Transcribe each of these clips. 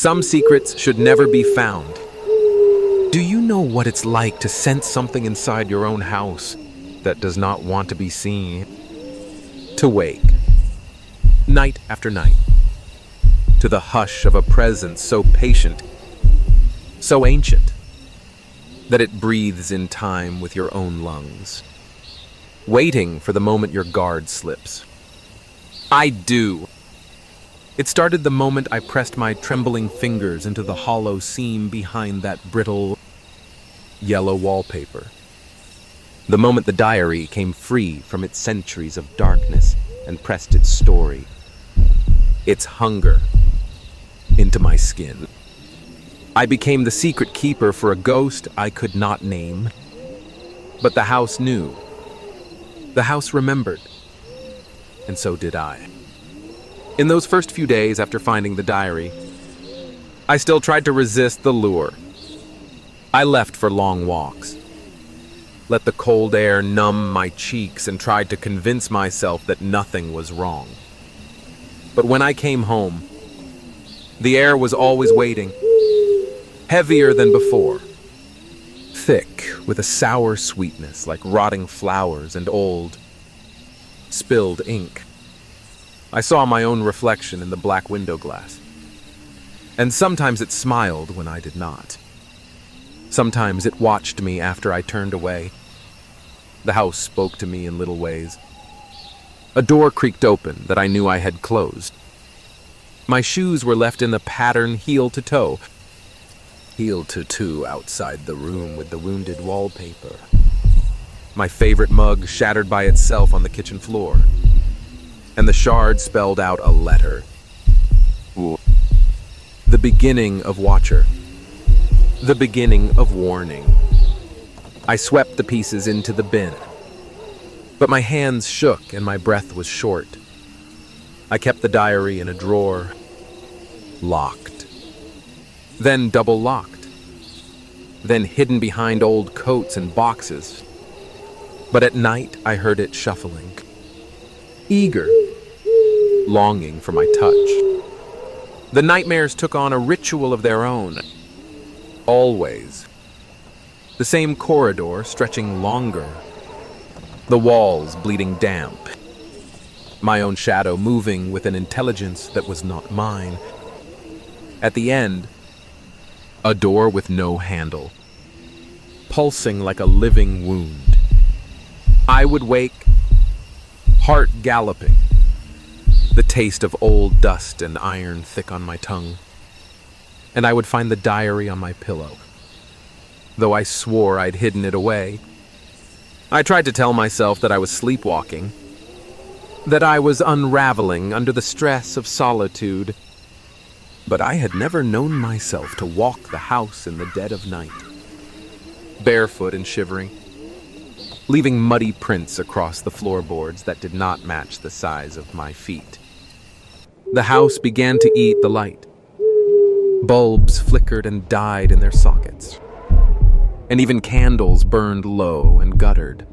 Some secrets should never be found. Do you know what it's like to sense something inside your own house that does not want to be seen? To wake, night after night, to the hush of a presence so patient, so ancient, that it breathes in time with your own lungs, waiting for the moment your guard slips. I do. It started the moment I pressed my trembling fingers into the hollow seam behind that brittle, yellow wallpaper. The moment the diary came free from its centuries of darkness and pressed its story, its hunger, into my skin. I became the secret keeper for a ghost I could not name. But the house knew. The house remembered. And so did I. In those first few days after finding the diary, I still tried to resist the lure. I left for long walks, let the cold air numb my cheeks, and tried to convince myself that nothing was wrong. But when I came home, the air was always waiting, heavier than before, thick with a sour sweetness like rotting flowers and old, spilled ink. I saw my own reflection in the black window glass, and sometimes it smiled when I did not. Sometimes it watched me after I turned away. The house spoke to me in little ways. A door creaked open that I knew I had closed. My shoes were left in the pattern heel to toe outside the room with the wounded wallpaper. My favorite mug shattered by itself on the kitchen floor, and the shard spelled out a letter. The beginning of Watcher. The beginning of warning. I swept the pieces into the bin, but my hands shook and my breath was short. I kept the diary in a drawer, locked, then double locked, then hidden behind old coats and boxes. But at night I heard it shuffling, eager, longing for my touch. The nightmares took on a ritual of their own. Always. The same corridor stretching longer. The walls bleeding damp. My own shadow moving with an intelligence that was not mine. At the end, a door with no handle, pulsing like a living wound. I would wake, heart galloping, the taste of old dust and iron thick on my tongue. And I would find the diary on my pillow, though I swore I'd hidden it away. I tried to tell myself that I was sleepwalking, that I was unraveling under the stress of solitude. But I had never known myself to walk the house in the dead of night, barefoot and shivering, leaving muddy prints across the floorboards that did not match the size of my feet. The house began to eat the light. Bulbs flickered and died in their sockets, and even candles burned low and guttered,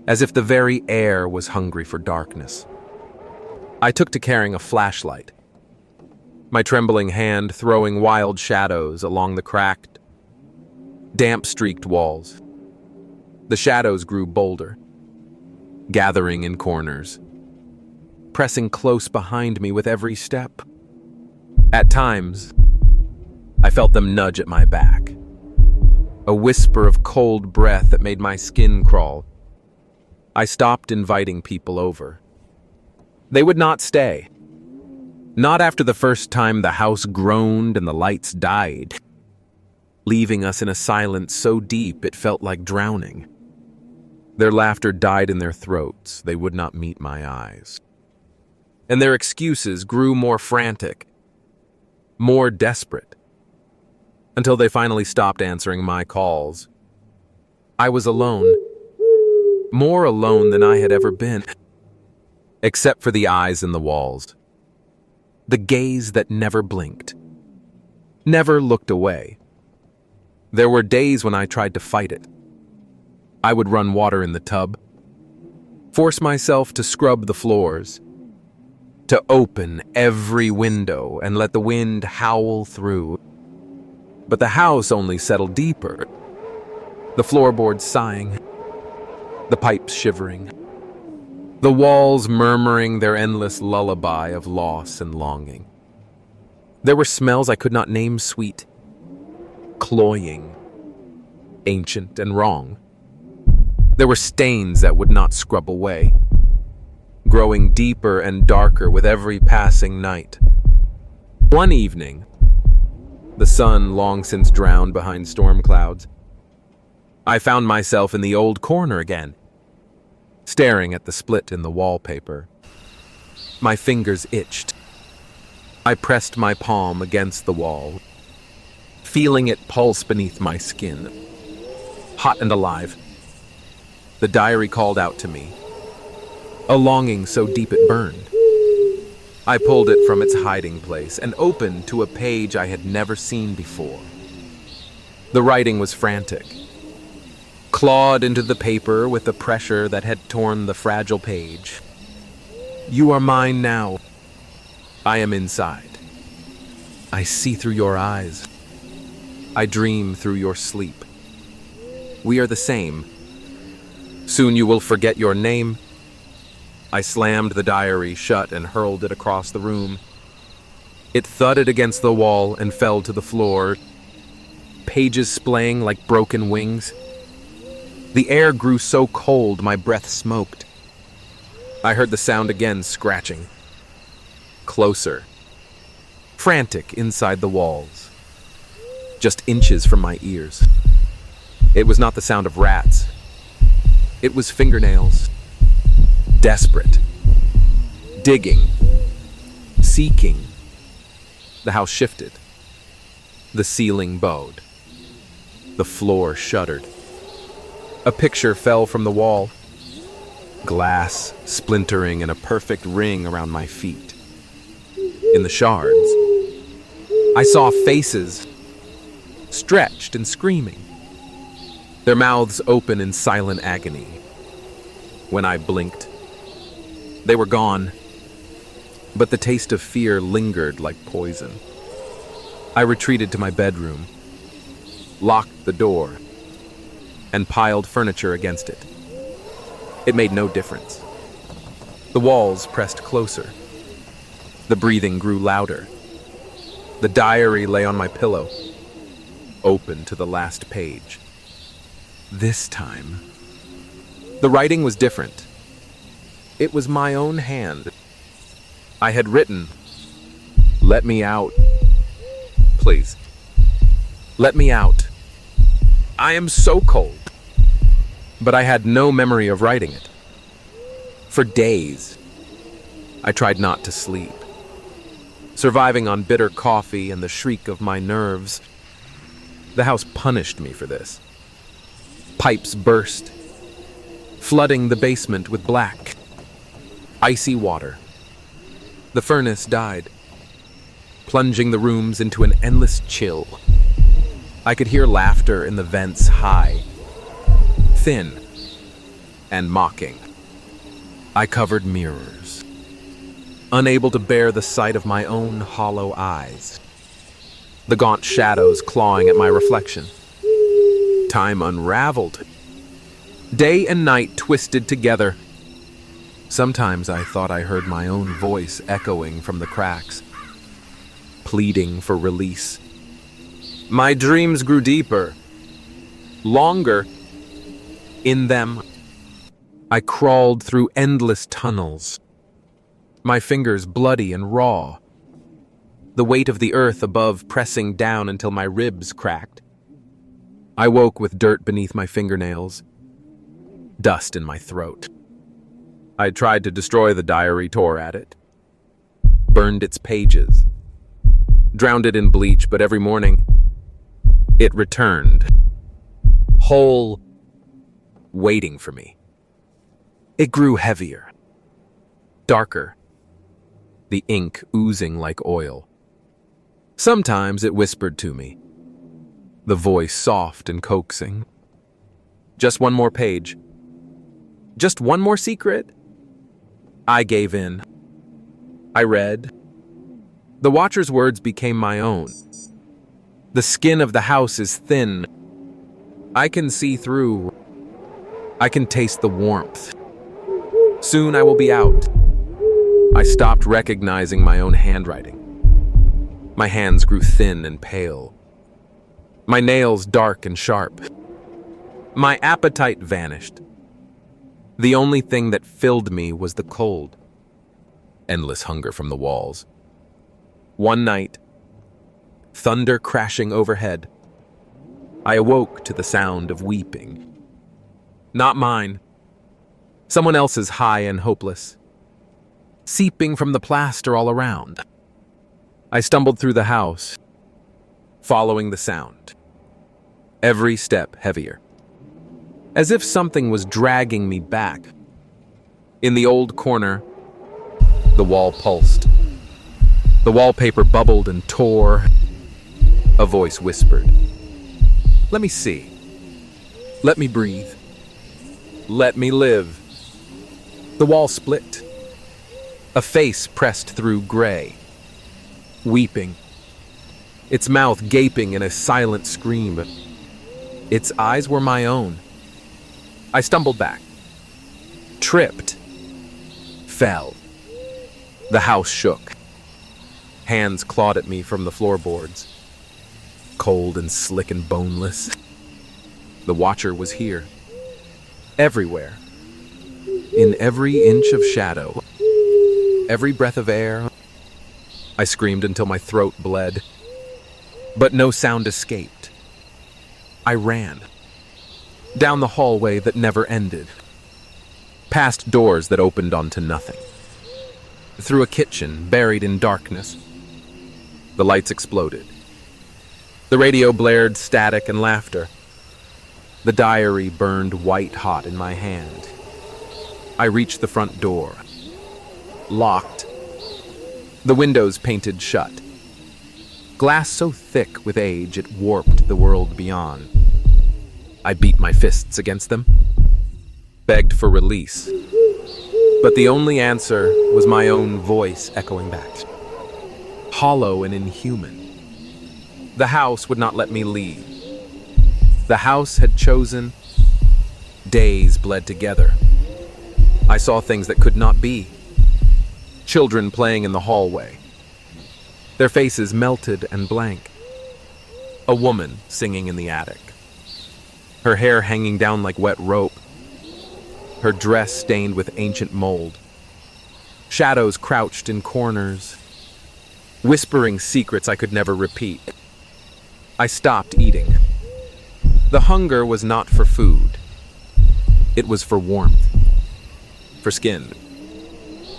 as if the very air was hungry for darkness. I took to carrying a flashlight, my trembling hand throwing wild shadows along the cracked, damp-streaked walls. The shadows grew bolder, gathering in corners, pressing close behind me with every step. At times, I felt them nudge at my back, a whisper of cold breath that made my skin crawl. I stopped inviting people over. They would not stay. Not after the first time the house groaned and the lights died, leaving us in a silence so deep it felt like drowning. Their laughter died in their throats. They would not meet my eyes. And their excuses grew more frantic, more desperate, until they finally stopped answering my calls. I was alone, more alone than I had ever been, except for the eyes in the walls, the gaze that never blinked, never looked away. There were days when I tried to fight it. I would run water in the tub, force myself to scrub the floors, to open every window and let the wind howl through. But the house only settled deeper, the floorboards sighing, the pipes shivering, the walls murmuring their endless lullaby of loss and longing. There were smells I could not name sweet, cloying, ancient and wrong. There were stains that would not scrub away, growing deeper and darker with every passing night. One evening, the sun long since drowned behind storm clouds, I found myself in the old corner again, staring at the split in the wallpaper. My fingers itched. I pressed my palm against the wall, feeling it pulse beneath my skin. Hot and alive, the diary called out to me, a longing so deep it burned. I pulled it from its hiding place and opened to a page I had never seen before. The writing was frantic, clawed into the paper with the pressure that had torn the fragile page. You are mine now. I am inside. I see through your eyes. I dream through your sleep. We are the same. Soon you will forget your name. I slammed the diary shut and hurled it across the room. It thudded against the wall and fell to the floor, pages splaying like broken wings. The air grew so cold my breath smoked. I heard the sound again, scratching. Closer. Frantic inside the walls. Just inches from my ears. It was not the sound of rats. It was fingernails. Desperate. Digging. Seeking. The house shifted. The ceiling bowed. The floor shuddered. A picture fell from the wall. Glass splintering in a perfect ring around my feet. In the shards, I saw faces, stretched and screaming, their mouths open in silent agony. When I blinked, they were gone, but the taste of fear lingered like poison. I retreated to my bedroom, locked the door, and piled furniture against it. It made no difference. The walls pressed closer. The breathing grew louder. The diary lay on my pillow, open to the last page. This time, the writing was different. It was my own hand. I had written, "Let me out. Please. Let me out. I am so cold." But I had no memory of writing it. For days, I tried not to sleep, surviving on bitter coffee and the shriek of my nerves. The house punished me for this. Pipes burst, flooding the basement with black, icy water. The furnace died, plunging the rooms into an endless chill. I could hear laughter in the vents high, thin, and mocking. I covered mirrors, unable to bear the sight of my own hollow eyes, the gaunt shadows clawing at my reflection. Time unraveled. Day and night twisted together. Sometimes I thought I heard my own voice echoing from the cracks, pleading for release. My dreams grew deeper, longer. In them, I crawled through endless tunnels, my fingers bloody and raw, the weight of the earth above pressing down until my ribs cracked. I woke with dirt beneath my fingernails, dust in my throat. I tried to destroy the diary, tore at it, burned its pages, drowned it in bleach, but every morning, it returned, whole, waiting for me. It grew heavier, darker, the ink oozing like oil. Sometimes it whispered to me, the voice soft and coaxing. Just one more page. Just one more secret. I gave in. I read. The Watcher's words became my own. The skin of the house is thin. I can see through. I can taste the warmth. Soon I will be out. I stopped recognizing my own handwriting. My hands grew thin and pale. My nails dark and sharp. My appetite vanished. The only thing that filled me was the cold. Endless hunger from the walls. One night, thunder crashing overhead, I awoke to the sound of weeping. Not mine. Someone else's high and hopeless, seeping from the plaster all around. I stumbled through the house, following the sound, every step heavier, as if something was dragging me back. In the old corner, the wall pulsed. The wallpaper bubbled and tore. A voice whispered, "Let me see. Let me breathe. Let me live." The wall split. A face pressed through gray, weeping, its mouth gaping in a silent scream. Its eyes were my own. I stumbled back, tripped, fell. The house shook. Hands clawed at me from the floorboards, cold and slick and boneless. The Watcher was here, everywhere, in every inch of shadow, every breath of air. I screamed until my throat bled, but no sound escaped. I ran, down the hallway that never ended, past doors that opened onto nothing, through a kitchen buried in darkness. The lights exploded. The radio blared static and laughter. The diary burned white hot in my hand. I reached the front door, locked, the windows painted shut. Glass so thick with age it warped the world beyond. I beat my fists against them, begged for release. But the only answer was my own voice echoing back, hollow and inhuman. The house would not let me leave. The house had chosen. Days bled together. I saw things that could not be. Children playing in the hallway, their faces melted and blank. A woman singing in the attic, her hair hanging down like wet rope, her dress stained with ancient mold. Shadows crouched in corners, whispering secrets I could never repeat. I stopped eating. The hunger was not for food. It was for warmth, for skin,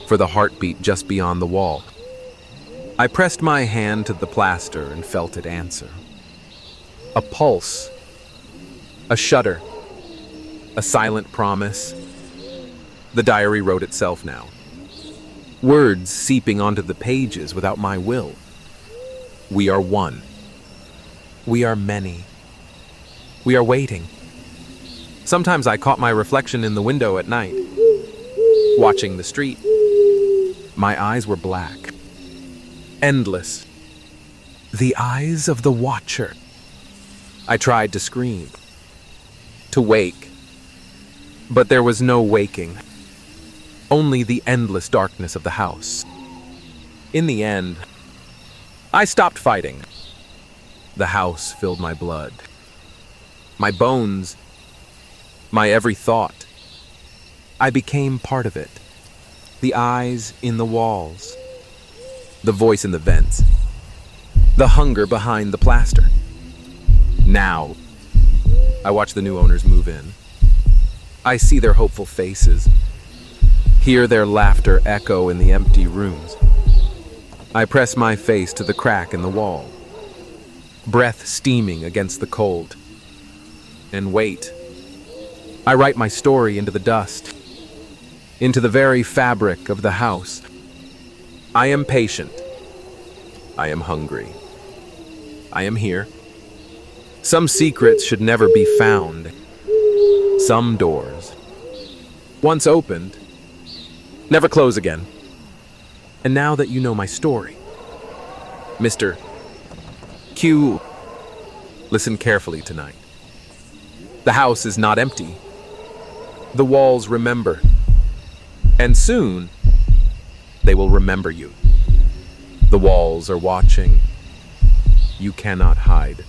for the heartbeat just beyond the wall. I pressed my hand to the plaster and felt it answer. A pulse, a shudder, a silent promise. The diary wrote itself now. Words seeping onto the pages without my will. We are one. We are many. We are waiting. Sometimes I caught my reflection in the window at night, watching the street. My eyes were black, endless. The eyes of the Watcher. I tried to scream, to wake, but there was no waking. Only the endless darkness of the house. In the end, I stopped fighting. The house filled my blood, my bones, my every thought. I became part of it. The eyes in the walls, the voice in the vents, the hunger behind the plaster. Now, I watch the new owners move in. I see their hopeful faces, hear their laughter echo in the empty rooms. I press my face to the crack in the wall, breath steaming against the cold, and wait. I write my story into the dust, into the very fabric of the house. I am patient. I am hungry. I am here. Some secrets should never be found. Some doors, once opened, never close again. And now that you know my story, Mr. Q, listen carefully tonight. The house is not empty. The walls remember. And soon, they will remember you. The walls are watching. You cannot hide.